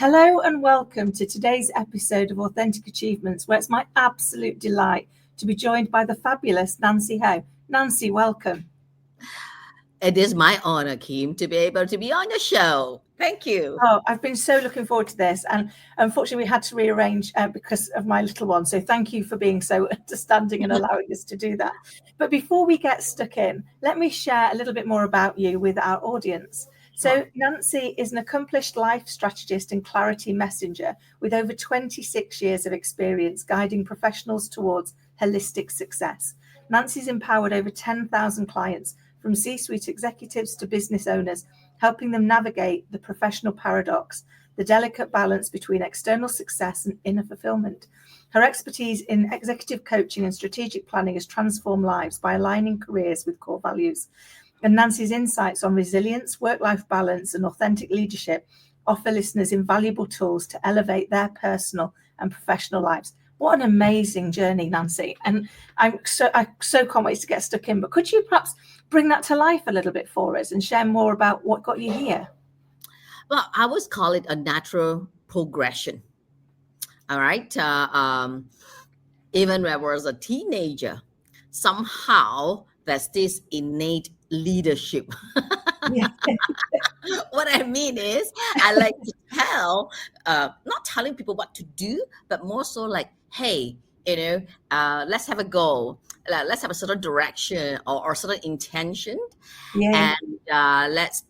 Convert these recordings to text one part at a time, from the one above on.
Hello and welcome to today's episode of Authentic Achievements, where it's my absolute delight to be joined by the fabulous Nancy Ho. Nancy, welcome. It is my honor, Kim, to be able to be on your show. Thank you. Oh, I've been so looking forward to this, and unfortunately we had to rearrange because of my little one. So thank you for being so understanding and allowing us to do that. But before we get stuck in, let me share a little bit more about you with our audience. So Nancy is an accomplished life strategist and clarity messenger with over 26 years of experience guiding professionals towards holistic success. Nancy's empowered over 10,000 clients, from C-suite executives to business owners, helping them navigate the professional paradox, the delicate balance between external success and inner fulfillment. Her expertise in executive coaching and strategic planning has transformed lives by aligning careers with core values. And Nancy's insights on resilience, work-life balance, and authentic leadership offer listeners invaluable tools to elevate their personal and professional lives. What an amazing journey, Nancy. And I so can't wait to get stuck in. But could you perhaps bring that to life a little bit for us and share more about what got you here? Well, I would call it a natural progression. All right. Even when I was a teenager, somehow there's this innate leadership. Yeah. What I mean is, I like to not telling people what to do, but more so like, hey, let's have a goal. Let's have a certain direction or certain intention, Yeah. and let's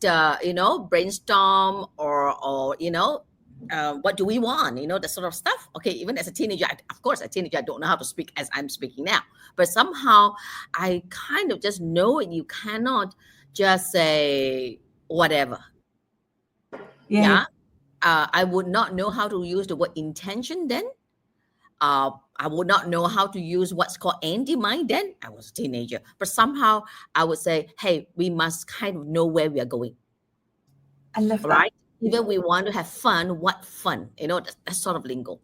brainstorm or what do we want? That sort of stuff. Okay, even as a teenager, of course, I don't know how to speak as I'm speaking now, but somehow I kind of just know it. You cannot just say whatever. Yeah. I would not know how to use the word intention then. I would not know how to use what's called anti-mind then. I was a teenager. But somehow I would say, hey, we must kind of know where we are going. I love that. Right? Even we want to have fun, what fun? That sort of lingo.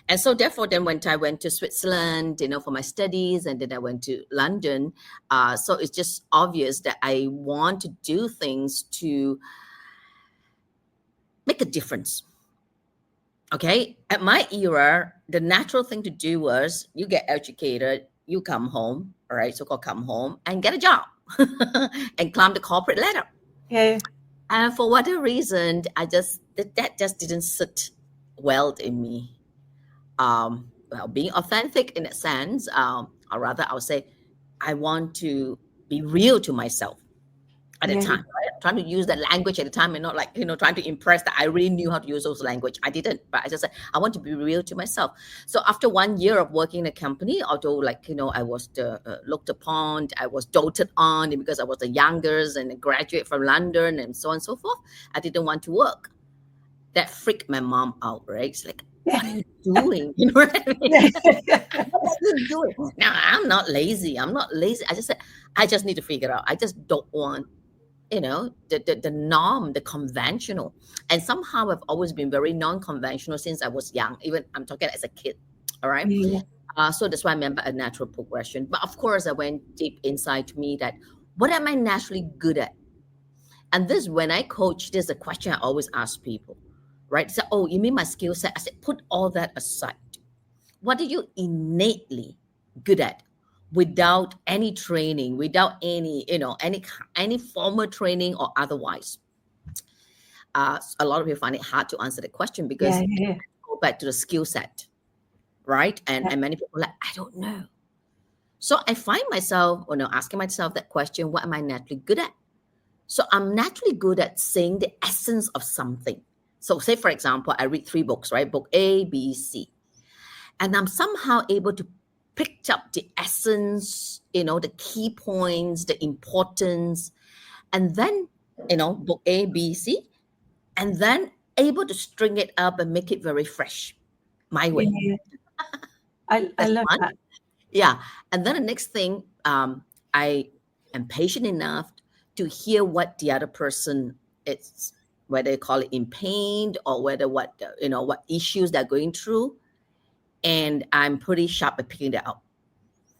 And so therefore, then when I went to Switzerland, for my studies, and then I went to London, so it's just obvious that I want to do things to make a difference. Okay, at my era, the natural thing to do was you get educated, you come home, all right, so-called come home and get a job and climb the corporate ladder. Yeah. And for whatever reason, that just didn't sit well in me. Well, being authentic in a sense, or rather, I would say, I want to be real to myself at the time. Right? Trying to use that language at the time and not like, trying to impress that I really knew how to use those language. I didn't, but I just said, I want to be real to myself. So after 1 year of working in a company, although I was looked upon, I was doted on because I was the youngest and a graduate from London and so on and so forth, I didn't want to work. That freaked my mom out, right? It's like, what are you doing? You know what I mean? What are you doing? No, I'm not lazy. I just said, I just need to figure it out. I just don't want the norm, the conventional. And somehow I've always been very non-conventional since I was young, even I'm talking as a kid. All right. Yeah. So that's why I remember a natural progression. But of course, I went deep inside to me that what am I naturally good at? And this, when I coach, there's a question I always ask people, right? So, oh, you mean my skill set? I said, put all that aside. What are you innately good at? Without any training, without any formal training or otherwise. A lot of people find it hard to answer the question because go back to the skill set, right? And many people are like, I don't know. So I find myself, asking myself that question, what am I naturally good at? So I'm naturally good at saying the essence of something. So say, for example, I read 3 books, right? Book A, B, C. And I'm somehow able to picked up the essence, the key points, the importance, and then, book A, B, C, and then able to string it up and make it very fresh, my way. Yeah. I love that. Yeah. And then the next thing, I am patient enough to hear what the other person is, whether they call it in pain or whether what issues they're going through. And I'm pretty sharp at picking that up.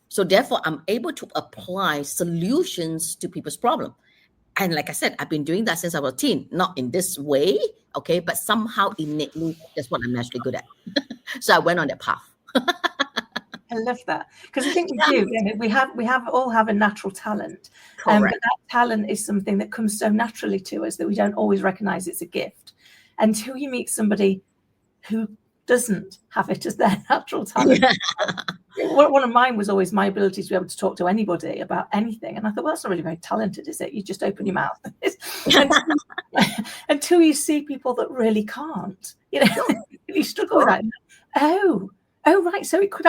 So therefore, I'm able to apply solutions to people's problem. And like I said, I've been doing that since I was a teen, not in this way, Okay, but somehow innately, that's what I'm naturally good at. So I went on that path. I love that, because I think we do. We all have a natural talent, but Correct. that talent is something that comes so naturally to us that we don't always recognize it's a gift until you meet somebody who doesn't have it as their natural talent. One of mine was always my ability to be able to talk to anybody about anything, and I thought, well, that's not really very talented, is it? You just open your mouth. until you see people that really can't, you struggle with that. Oh, right. So it could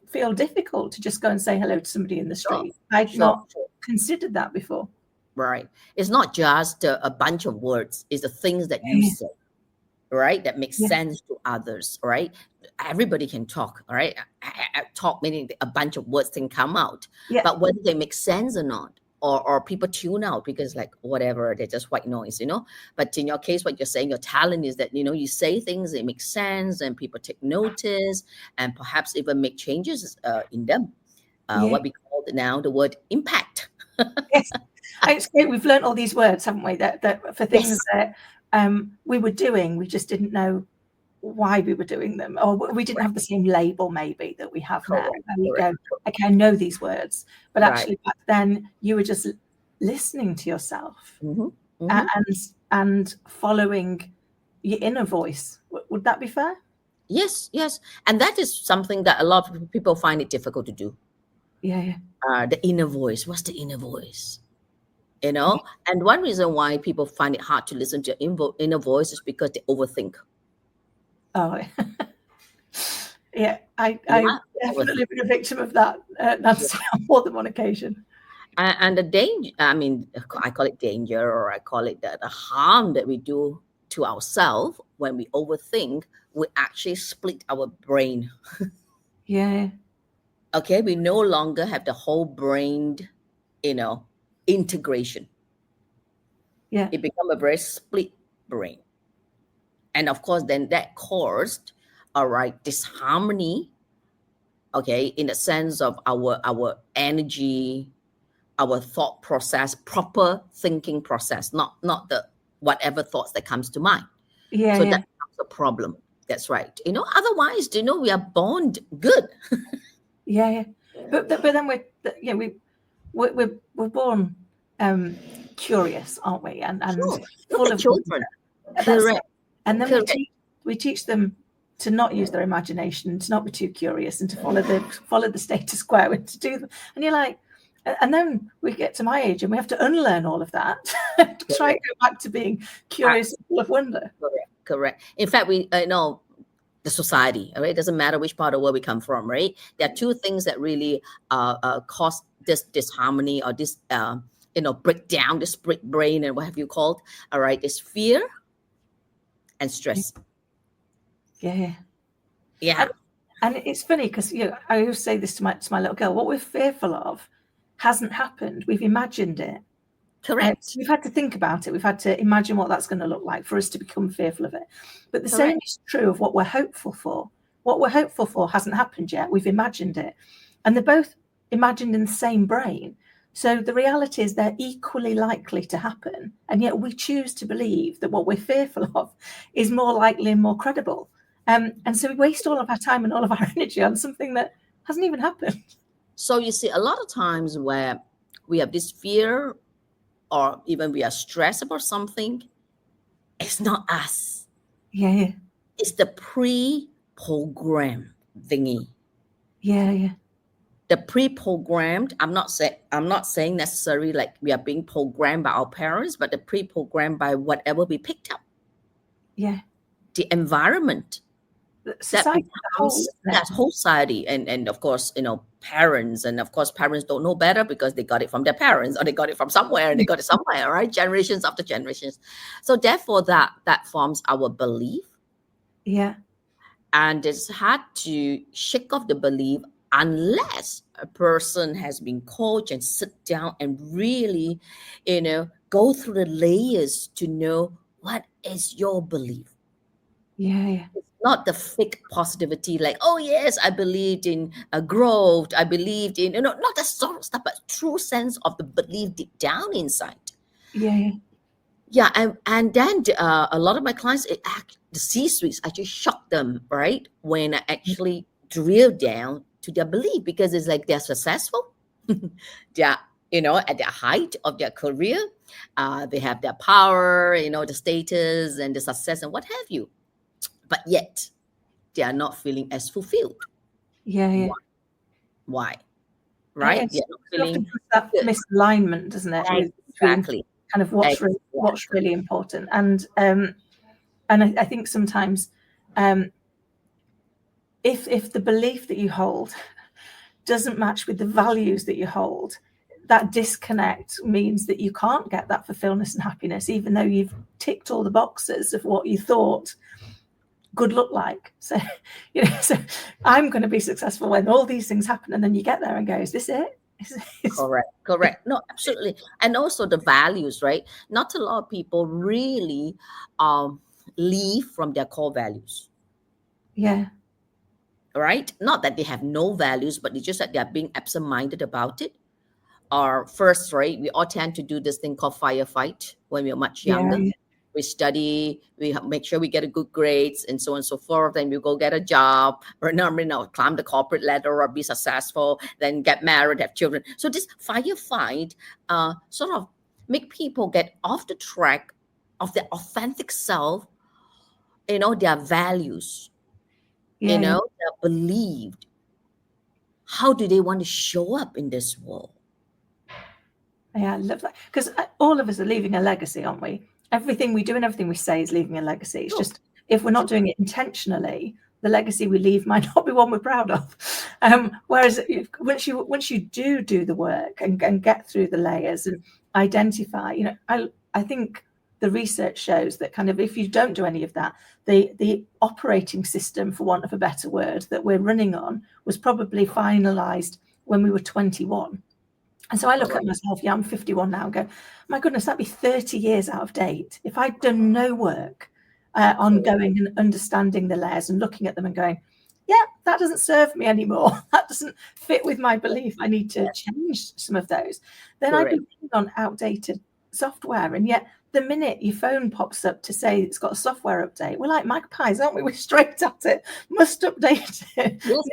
feel difficult to just go and say hello to somebody in the street. I'd not considered that before. Right. It's not just a bunch of words. It's the things that you say, right? That makes sense to others, right? Everybody can talk, right? Talk meaning a bunch of words can come out, but whether they make sense or not, or people tune out because like whatever, they're just white noise, But in your case, what you're saying, your talent is that, you say things, it makes sense and people take notice and perhaps even make changes in them. What we call now the word impact. Yes. It's great. We've learned all these words, haven't we? That for things that we were doing, we just didn't know why we were doing them, or we didn't have the same label maybe that we have now. And we go, okay, I know these words, but actually back then you were just listening to yourself and following your inner voice. Would that be fair? Yes. And that is something that a lot of people find it difficult to do. The inner voice. What's the inner voice? And one reason why people find it hard to listen to your inner voice is because they overthink. Oh, I've definitely been a victim of that, Nancy, on more than one occasion. And the danger, I call it danger, or I call it the harm that we do to ourselves when we overthink, we actually split our brain. Okay, we no longer have the whole brain, integration. It become a very split brain. And of course, then that caused, disharmony, okay, in the sense of our energy, our thought process, proper thinking process, not the whatever thoughts that comes to mind. So that's a problem. That's right. Otherwise, we are born good. But then we're born curious, aren't we? And full of children. Correct. And then we teach them to not use their imagination, to not be too curious, and to follow the status quo, and to do them. And you're like, and then we get to my age, and we have to unlearn all of that to try and go back to being curious and full of wonder. Correct. In fact, we know the society. Right, it doesn't matter which part of the world we come from. Right, there are two things that really cause this disharmony or this break down the split brain and what have you called. All right, is fear and stress. And it's funny because I always say this to my little girl: what we're fearful of hasn't happened. We've imagined it. Correct. We've had to think about it. We've had to imagine what that's going to look like for us to become fearful of it. But the same is true of what we're hopeful for. What we're hopeful for hasn't happened yet. We've imagined it, and they're both imagined in the same brain. So the reality is they're equally likely to happen, and yet we choose to believe that what we're fearful of is more likely and more credible. And so we waste all of our time and all of our energy on something that hasn't even happened. So you see, a lot of times where we have this fear or even we are stressed about something, it's not us. It's the pre-programmed thingy. The pre-programmed, I'm not saying necessarily like we are being programmed by our parents, but the pre-programmed by whatever we picked up. The environment. Society, that whole society, and of course, parents, and of course, parents don't know better because they got it from their parents or they got it from somewhere and they got it somewhere, right? Generations after generations. So therefore, that forms our belief. And it's hard to shake off the belief unless a person has been coached and sit down and really, go through the layers to know what is your belief. It's not the fake positivity like, oh yes, I believed in growth, I believed in, not that sort of stuff, but true sense of the belief deep down inside. Yeah, and then a lot of my clients, the C-suites actually shock them, right? When I actually drill down to their belief, because it's like they're successful, they're at the height of their career, they have their power, the status and the success and what have you, but yet they are not feeling as fulfilled. Yeah, yeah. Why? Why? Right? They're not It often feeling comes that good. misalignment, doesn't it, with between Exactly. kind of what's Exactly. really important, and I think sometimes if the belief that you hold doesn't match with the values that you hold, that disconnect means that you can't get that fulfillment and happiness, even though you've ticked all the boxes of what you thought good look like. So, so I'm going to be successful when all these things happen, and then you get there and go, is this it? Correct. No, absolutely. And also the values, right? Not a lot of people really leave from their core values, Yeah, right? Not that they have no values, but it's just that they're being absent-minded about it. Or first, right, we all tend to do this thing called firefight when we are much yeah, younger. We study, we make sure we get a good grades and so on and so forth. Then we go get a job or climb the corporate ladder or be successful, then get married, have children. So this firefight sort of make people get off the track of their authentic self, their values, yeah, yeah. their believed. How do they want to show up in this world? Yeah, I love that, because all of us are leaving a legacy, aren't we? Everything we do and everything we say is leaving a legacy. It's just if we're not doing it intentionally, the legacy we leave might not be one we're proud of. Whereas once you do the work and get through the layers and identify, I think the research shows that kind of if you don't do any of that, the operating system, for want of a better word, that we're running on was probably finalized when we were 21. And so I look at myself, I'm 51 now, and go, my goodness, that'd be 30 years out of date if I'd done no work on going and understanding the layers and looking at them and going, yeah, that doesn't serve me anymore. That doesn't fit with my belief. I need to change some of those. Then I'd be running on outdated software. And yet the minute your phone pops up to say it's got a software update, we're like magpies, aren't we? We're straight at it, must update it. Yes,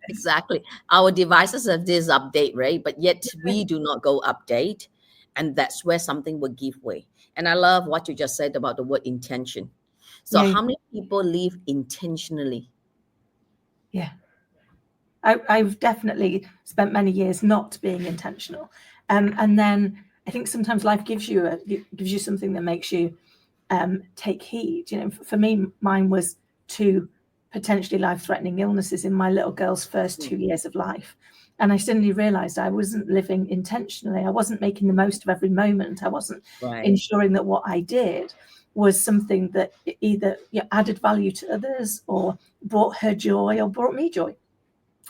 exactly. Our devices have this update, right? But yet we do not go update. And that's where something will give way. And I love what you just said about the word intention. So Yeah. how many people live intentionally? Yeah. I've definitely spent many years not being intentional. And then I think sometimes life gives you something that makes you take heed. For me, mine was 2 potentially life-threatening illnesses in my little girl's first 2 years of life. And I suddenly realized I wasn't living intentionally. I wasn't making the most of every moment. I wasn't ensuring that what I did was something that either added value to others or brought her joy or brought me joy.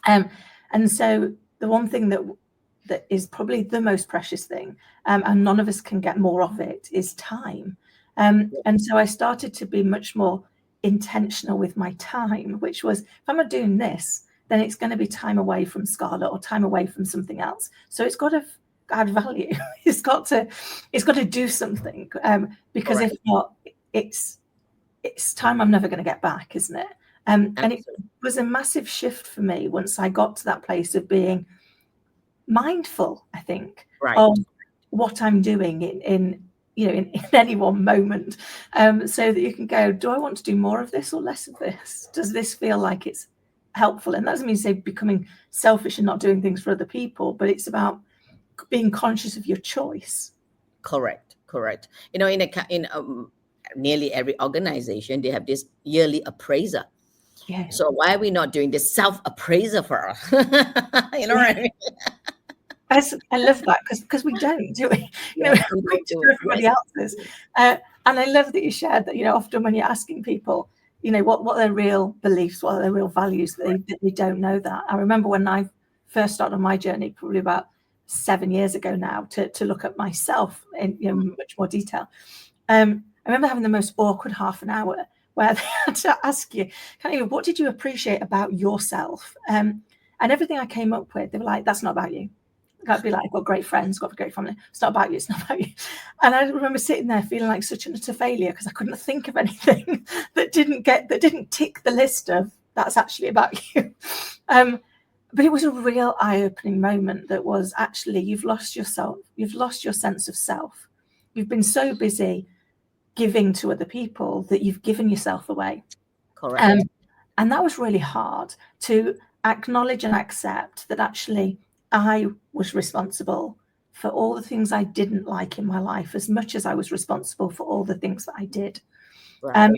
And so the one thing that is probably the most precious thing, and none of us can get more of it, is time. And so I started to be much more intentional with my time, which was, if I'm not doing this, then it's going to be time away from Scarlett or time away from something else. So it's got to add value. It's got to do something, because if not, it's time I'm never going to get back, isn't it? And it was a massive shift for me once I got to that place of being mindful, I think, of what I'm doing in any one moment, so that you can go, do I want to do more of this or less of this? Does this feel like it's helpful? And that doesn't mean say becoming selfish and not doing things for other people, but it's about being conscious of your choice. Correct. In nearly every organization, they have this yearly appraiser. Yeah. So why are we not doing this self-appraiser for us? You know what I mean? I love that because we don't do it. We do everybody else's. And I love that you shared that. Often when you're asking people, what are their real beliefs, what are their real values, that they don't know that. I remember when I first started on my journey, probably about 7 years ago now, to look at myself in much more detail. I remember having the most awkward half an hour where they had to ask you, what did you appreciate about yourself? And everything I came up with, they were like, that's not about you. I'd be like, I've got great friends, got a great family. It's not about you. It's not about you. And I remember sitting there feeling like such an utter failure because I couldn't think of anything that didn't tick the list of that's actually about you. But it was a real eye-opening moment that was actually you've lost yourself. You've lost your sense of self. You've been so busy giving to other people that you've given yourself away. Correct. And that was really hard to acknowledge and accept that actually I was responsible for all the things I didn't like in my life as much as I was responsible for all the things that I did. Right.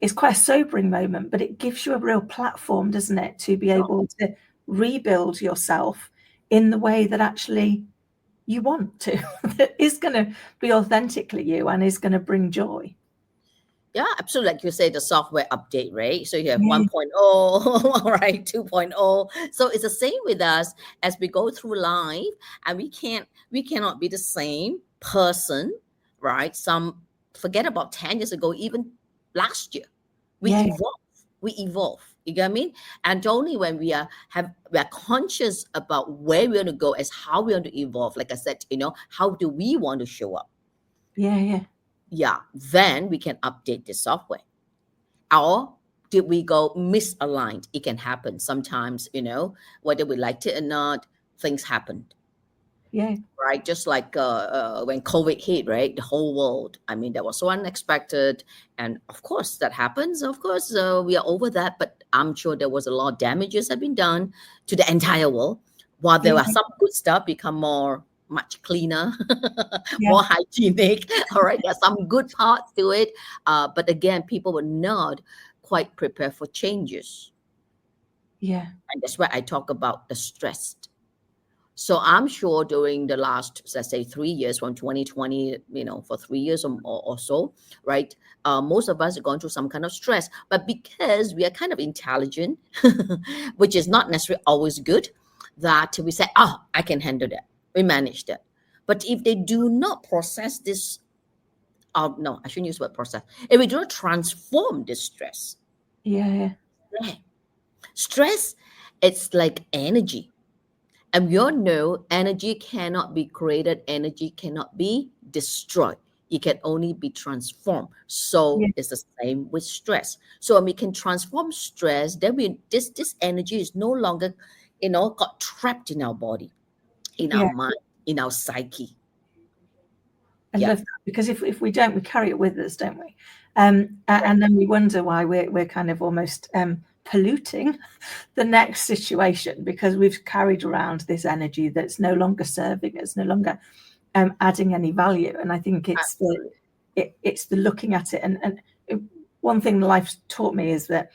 It's quite a sobering moment, but it gives you a real platform, doesn't it, to be able to rebuild yourself in the way that actually you want to, that is going to be authentically you and is going to bring joy. Yeah, absolutely. Like you say, the software update, right? So you have 1.0, all right, 2.0. So it's the same with us as we go through life, and we cannot be the same person, right? Forget about 10 years ago, even last year. We evolve. You get what I mean? And only when we are conscious about where we're going to go as how we're going to evolve. Like I said, how do we want to show up? Yeah, then we can update the software. Or did we go misaligned? It can happen sometimes, whether we liked it or not, things happened. Yeah. Right. Just like when COVID hit, right? The whole world. I mean, that was so unexpected. And of course, that happens. Of course, we are over that. But I'm sure there was a lot of damages that have been done to the entire world. While there are some good stuff become much cleaner, more hygienic. All right. There's some good parts to it. But again, people were not quite prepared for changes. Yeah. And that's why I talk about the stress. So I'm sure during the last, let's say, 3 years from 2020, for 3 years or so, right? Most of us are going through some kind of stress. But because we are kind of intelligent, which is not necessarily always good, that we say, I can handle that. We manage that. But if they do not process this, no, I shouldn't use the word process. If we do not transform this stress. Stress, it's like energy. And we all know energy cannot be created, energy cannot be destroyed. It can only be transformed. So it's the same with stress. So when we can transform stress, then this energy is no longer, got trapped in our body, in our mind, in our psyche. I love that, because if we don't, we carry it with us, don't we? And then we wonder why we're kind of almost polluting the next situation, because we've carried around this energy that's no longer serving us, no longer adding any value. And I think it's the looking at it. And one thing life taught me is that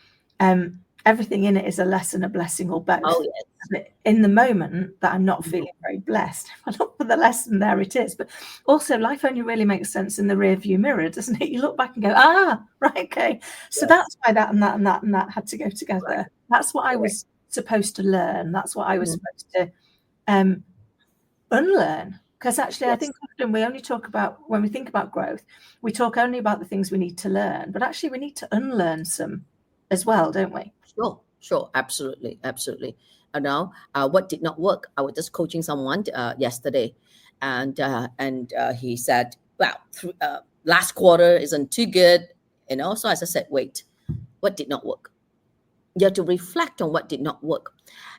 everything in it is a lesson, a blessing, or both. Oh, yes. In the moment that I'm not feeling very blessed, I look for the lesson, there it is. But also, life only really makes sense in the rear view mirror, doesn't it? You look back and go, right, okay. So that's why that and that and that and that had to go together. Right. That's what I was supposed to learn. That's what I was supposed to unlearn. Because actually, I think often we only talk about, when we think about growth, we talk only about the things we need to learn. But actually, we need to unlearn some as well, don't we? Sure. Absolutely. What did not work? I was just coaching someone yesterday, and he said, well, last quarter isn't too good, So as I said, wait, what did not work? You have to reflect on what did not work,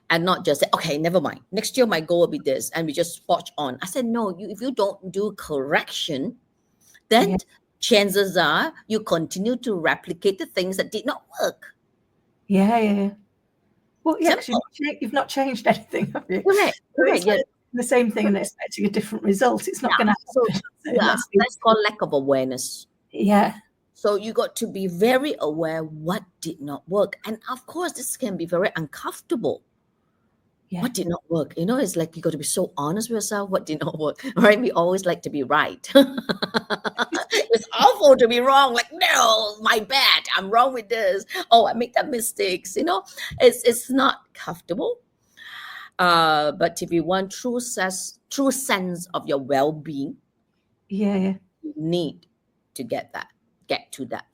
and not just say, okay, never mind. Next year, my goal will be this, and we just forge on. I said, no, if you don't do correction, then chances are you continue to replicate the things that did not work. Yeah. Well, because you've not changed anything, have you? Correct. Like the same thing and expecting a different result. It's not going to happen. That's called lack of awareness. Yeah. So you got to be very aware what did not work. And of course, this can be very uncomfortable. Yeah. What did not work? It's like you got to be so honest with yourself. What did not work? Right? We always like to be right. It's awful to be wrong. Like, no, my bad. I'm wrong with this. Oh, I make that mistakes. It's not comfortable. But if you want true sense of your well-being, you need to get to that.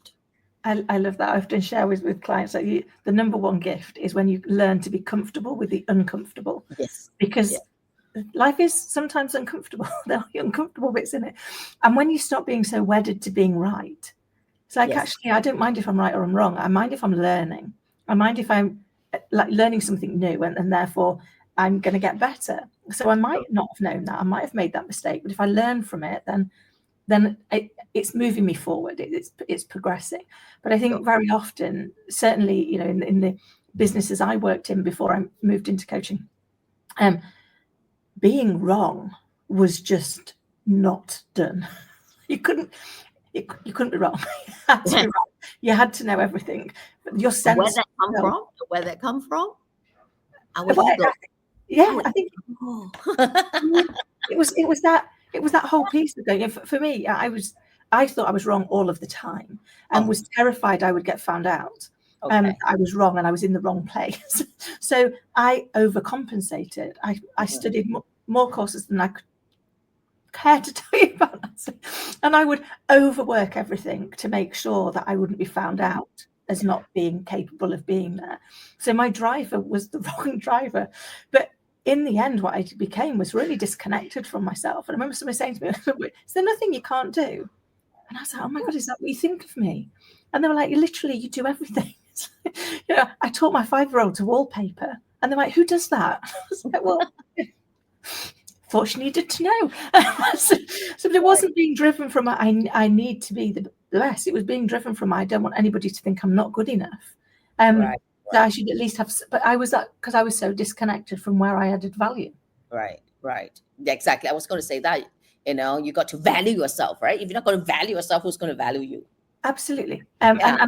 I love that. I often share with clients that the number one gift is when you learn to be comfortable with the uncomfortable. Yes. Because life is sometimes uncomfortable. There are uncomfortable bits in it. And when you stop being so wedded to being right, it's like, actually, I don't mind if I'm right or I'm wrong. I mind if I'm learning. I mind if I'm like learning something new, and therefore I'm going to get better. So I might not have known that. I might have made that mistake. But if I learn from it, then it's moving me forward. It's progressing. But I think very often, certainly, in the businesses I worked in before I moved into coaching, being wrong was just not done. You couldn't be wrong. You had to be right. You had to know everything. Your sense. Where that come from? Where that come from? Our Well, ego. I think it was that whole piece of going. For me, I thought I was wrong all of the time, and was terrified I would get found out. I was wrong and I was in the wrong place. So I overcompensated. I studied more courses than I could care to tell you about. And I would overwork everything to make sure that I wouldn't be found out as not being capable of being there. So my driver was the wrong driver. But in the end, what I became was really disconnected from myself. And I remember somebody saying to me, is there nothing you can't do? And I was like, oh my God, is that what you think of me? And they were like, literally, you do everything. I taught my 5-year-old to wallpaper. And they're like, who does that? I was like, well, thought she needed to know. So it wasn't being driven from I need to be the best. It was being driven from I don't want anybody to think I'm not good enough. That I should at least have. But I was that because I was so disconnected from where I added value. Right. Yeah, exactly. I was going to say that. You got to value yourself, right? If you're not going to value yourself, who's going to value you? Absolutely. And I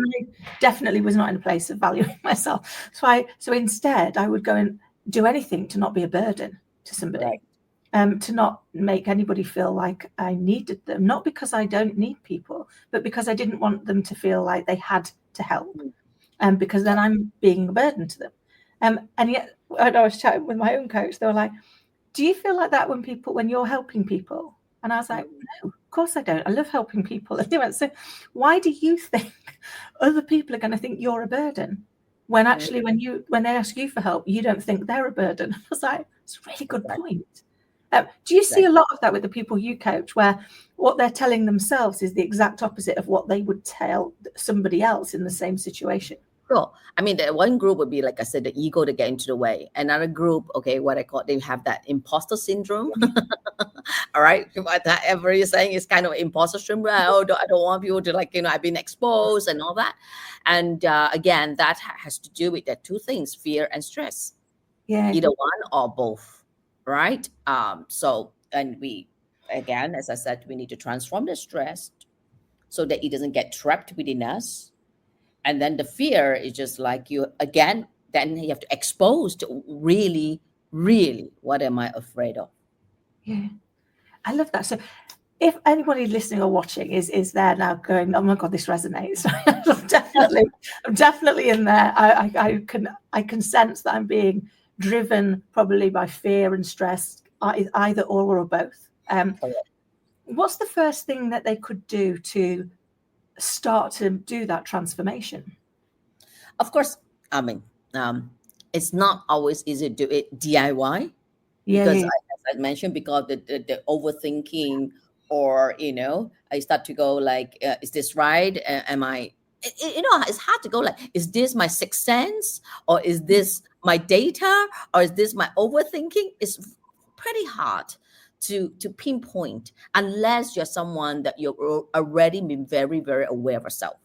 definitely was not in a place of valuing myself. So instead, I would go and do anything to not be a burden to somebody. Right. To not make anybody feel like I needed them, not because I don't need people, but because I didn't want them to feel like they had to help, because then I'm being a burden to them. And yet, I was chatting with my own coach. They were like, "Do you feel like that when you're helping people?" And I was like, "No, of course I don't. I love helping people." And they went, "So why do you think other people are going to think you're a burden?" When actually, when they ask you for help, you don't think they're a burden. I was like, "It's a really good point." Do you see a lot of that with the people you coach, where what they're telling themselves is the exact opposite of what they would tell somebody else in the same situation? Sure. I mean, the one group would be, like I said, the ego to get into the way. Another group, what I call, they have that imposter syndrome. All right. Whatever you're saying is kind of imposter syndrome. I don't want people to I've been exposed and all that. And again, that has to do with the two things, fear and stress. Yeah. Either one or both. Right. And we, again, as I said, we need to transform the stress so that it doesn't get trapped within us. And then the fear is just like then you have to expose to really, really, what am I afraid of? Yeah. I love that. So if anybody listening or watching is there now going, oh my God, this resonates. I'm definitely in there. I can sense that I'm being driven probably by fear and stress, either or both. What's the first thing that they could do to start to do that transformation? Of course, I mean, it's not always easy to do it DIY. Because as I mentioned, because the overthinking, or I start to go like, is this right? Am I? It's hard to go like, is this my sixth sense, or is this my data, or is this my overthinking? It's pretty hard to pinpoint unless you're someone that you're already been very, very aware of yourself.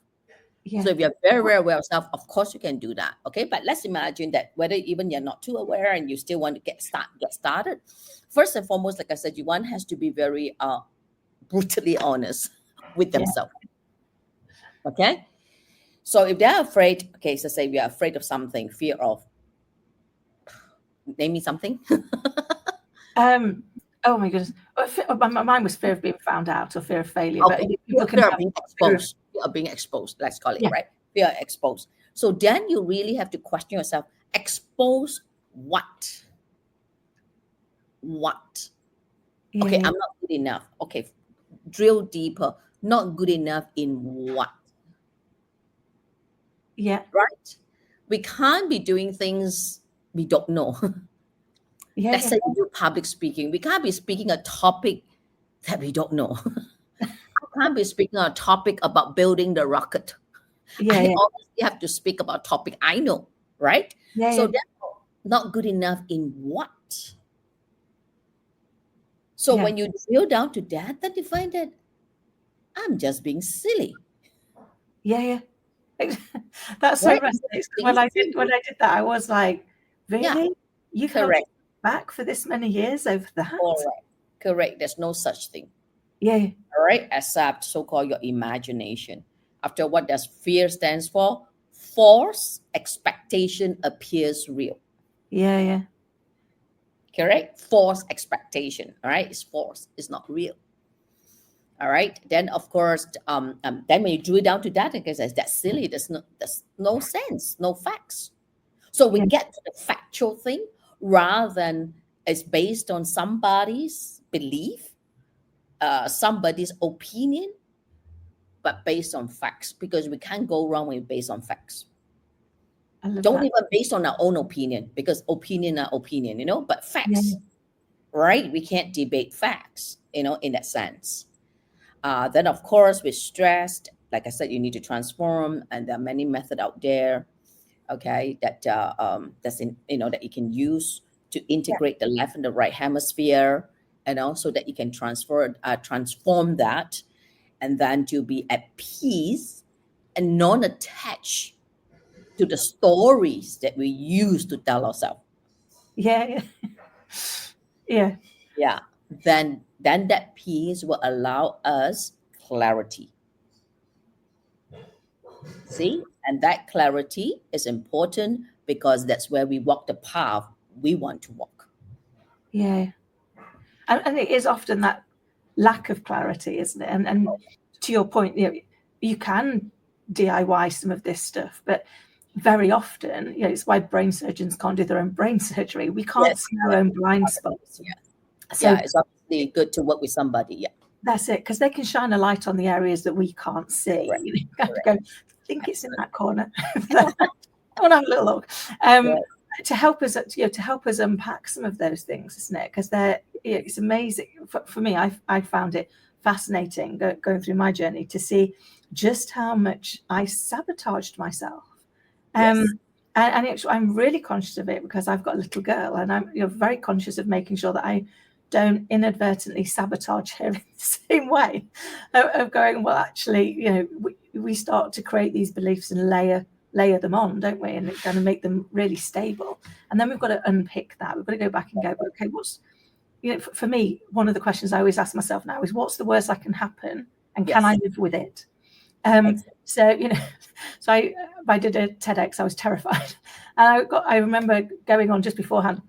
So if you're very, very aware of yourself, of course you can do that. Okay, but let's imagine that whether even you're not too aware and you still want to get started. First and foremost, like I said, one has to be very brutally honest with themselves. Okay, so if they're afraid, okay, so say we are afraid of something, fear of, name me something. Oh my goodness, mine was fear of being found out or fear of failure. Okay. But fear of being exposed. Fear of being exposed. Let's call it right. Fear of exposed. So then you really have to question yourself. Expose what? What? Yeah. Okay, I'm not good enough. Okay, drill deeper. Not good enough in what? Yeah. Right? We can't be doing things we don't know. Yeah, Let's yeah, say you do public speaking. We can't be speaking a topic that we don't know. I can't be speaking on a topic about building the rocket. yeah, I yeah, obviously have to speak about topic I know, right? yeah, So yeah, that's not good enough in what? So yeah, when you drill down to that, then you find that I'm just being silly, yeah, yeah. That so right? I'm resonates just because being when silly. I did that, I was like, Yeah, really? You've held correct. yourself back for this many years over that? Correct. Correct. There's no such thing. Yeah, yeah, All right. Accept so-called your imagination. After what does fear stands for? False expectation appears real. yeah, yeah, Correct? False expectation. All right. It's false. It's not real. All right. Then of course, then when you drew it down to that, because that's silly. There's no sense, no facts. So we yeah, get to the factual thing rather than it's based on somebody's belief, somebody's opinion, but based on facts because we can't go wrong when based on facts. I love Don't that. even based on our own opinion because opinion are opinion, but Yeah, facts, right? We can't debate facts, in that sense. Then, of course, with stressed, like I said, you need to transform, and there are many methods out there. Okay, that you can use to yeah, integrate the left and the right hemisphere, and also that you can transform that, and then to be at peace and non-attached to the stories that we use to tell ourselves. yeah, yeah, yeah, Yeah, then that peace will allow us clarity. See, and that clarity is important because that's where we walk the path we want to walk. yeah. And it is often that lack of clarity, isn't it? And to your point, you can DIY some of this stuff, but very often, it's why brain surgeons can't do their own brain surgery. We can't Yes, see our own blind spots. yeah, So yeah. It's obviously good to work with somebody. Yeah, that's it, because they can shine a light on the areas that we can't see. correct, You have to correct. go, I think it's in Absolutely. that corner. I want to have a little look. Um, Right. to help us, to help us unpack some of those things, isn't it? Because it's amazing. For me, I found it fascinating going through my journey to see just how much I sabotaged myself. Um, Yes. I'm really conscious of it because I've got a little girl, and I'm very conscious of making sure that I don't inadvertently sabotage her in the same way of going, well, actually, we start to create these beliefs and layer them on, don't we? And it's going to make them really stable. And then we've got to unpick that. We've got to go back and go, okay, what's, for me, one of the questions I always ask myself now is, what's the worst that can happen? And can I Yes. live with it? Exactly. So, so I did a TEDx, I was terrified. And I remember going on just beforehand,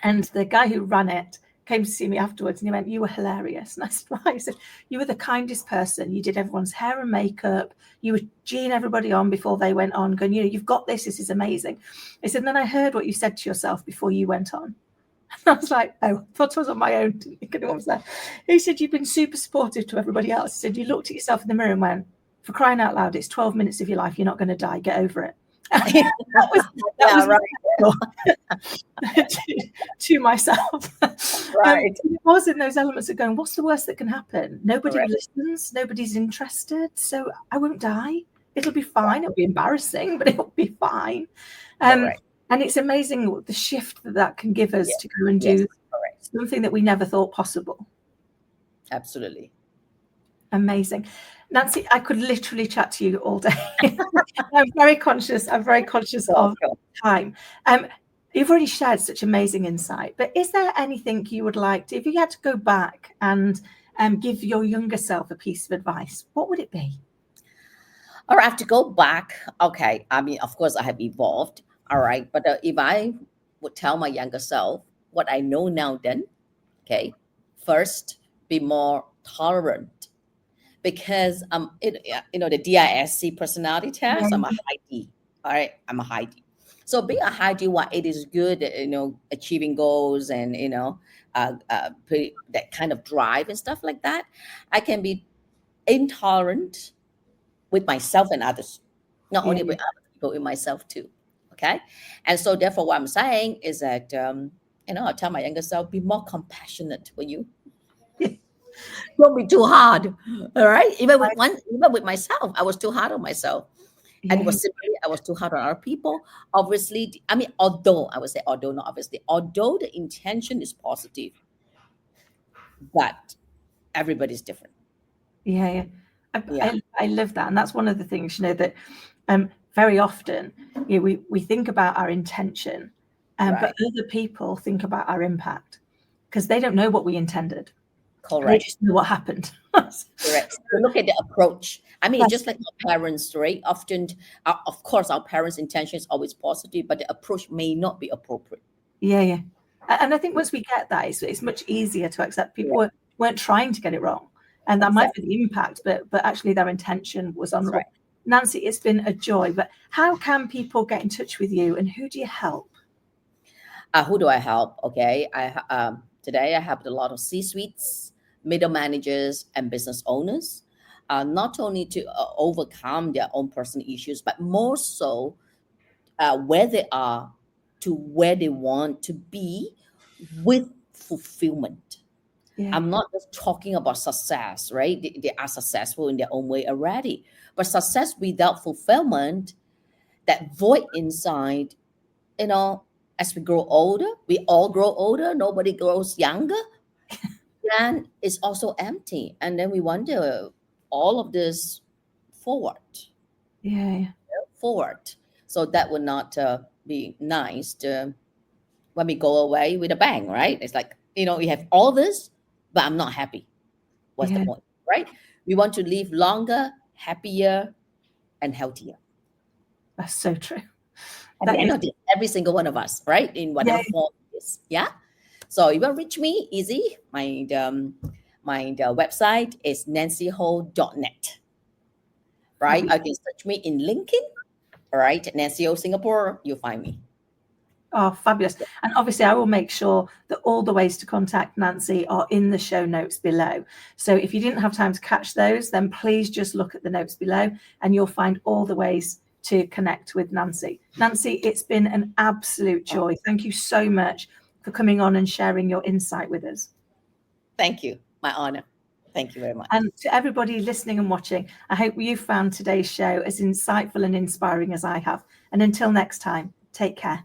and the guy who ran it came to see me afterwards, and he went, "You were hilarious." And I said, "Why?" He said, "You were the kindest person. You did everyone's hair and makeup. You were geeing everybody on before they went on, going, you've got this. This is amazing." He said, "And then I heard what you said to yourself before you went on." And I was like, "Oh, I thought I was on my own." What was that? He said, "You've been super supportive to everybody else." He said, "You looked at yourself in the mirror and went, for crying out loud, it's 12 minutes of your life. You're not going to die. Get over it." that was Yeah. Right. to myself. Right. It was in those elements of going, what's the worst that can happen? Nobody Correct. listens, nobody's interested, so I won't die. It'll be fine. It'll be embarrassing, but it'll be fine. Correct. And it's amazing the shift that can give us Yes. to go and Yes. do Correct. something that we never thought possible. Absolutely. Amazing. Nancy, I could literally chat to you all day. I'm very conscious of Welcome. time. You've already shared such amazing insight, but is there anything you would like to, if you had to go back and give your younger self a piece of advice, what would it be? All right. I have to go back. Okay. I mean, of course, I have evolved. All right. But if I would tell my younger self what I know now, then, okay, first, be more tolerant because the DISC personality test. I'm a Yeah, high D. All right, I'm a high D. So being a high D, while it is good, achieving goals and that kind of drive and stuff like that, I can be intolerant with myself and others, not yeah, only with other people, with myself too. Okay, and so therefore, what I'm saying is that I tell my younger self, be more compassionate with you. Don't be too hard. All right. Even with myself, I was too hard on myself. And it was simply I was too hard on other people. Obviously, I mean, although I would say although not obviously, although the intention is positive, but everybody's different. Yeah. Yeah. I love that. And that's one of the things, that very often we think about our intention, but Right. other people think about our impact because they don't know what we intended. They Correct. just know what happened. Correct. So look at the approach. I mean, it's just like our parents, right? Often, of course, our parents' intention is always positive, but the approach may not be appropriate. Yeah. And I think once we get that, it's much easier to accept people weren't trying to get it wrong. And that might be the impact, but actually their intention was honourable. Right. Nancy, it's been a joy. But how can people get in touch with you, and who do you help? Who do I help? Okay. Today I help a lot of C-suites, middle managers, and business owners, not only to overcome their own personal issues, but more so where they are to where they want to be with fulfillment. Yeah. I'm not just talking about success, right? They are successful in their own way already, but success without fulfillment, that void inside, as we grow older, we all grow older, nobody grows younger, then it's also empty. And then we wonder all of this forward, Yeah. forward. So that would not be nice when we go away with a bang, right? It's like, we have all this, but I'm not happy. What's the point, right? We want to live longer, happier, and healthier. That's so true. At the end of it, every single one of us, right? In whatever form it is. Yeah. So you will reach me easy. My website is nancyho.net. Right? You can search me in LinkedIn. All right, Nancy Ho Singapore, you'll find me. Oh, fabulous. And obviously I will make sure that all the ways to contact Nancy are in the show notes below. So if you didn't have time to catch those, then please just look at the notes below and you'll find all the ways to connect with Nancy. Nancy, it's been an absolute joy. Thank you so much for coming on and sharing your insight with us. Thank you. My honor. Thank you very much. And to everybody listening and watching, I hope you found today's show as insightful and inspiring as I have. And until next time, take care.